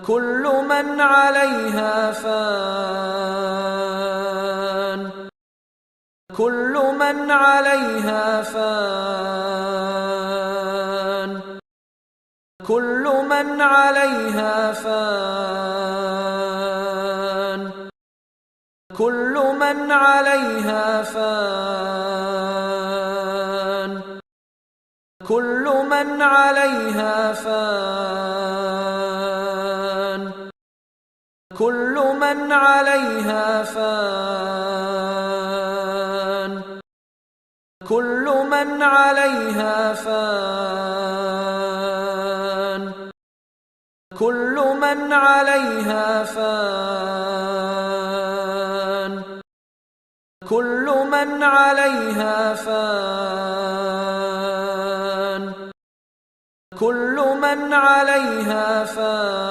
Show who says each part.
Speaker 1: كل من عليها فان كل من عليها فان كل من عليها فان كل من عليها فان كل من عليها فان كل من عليها فان كل من عليها فان كل من عليها فان كل من عليها فان كل من عليها فان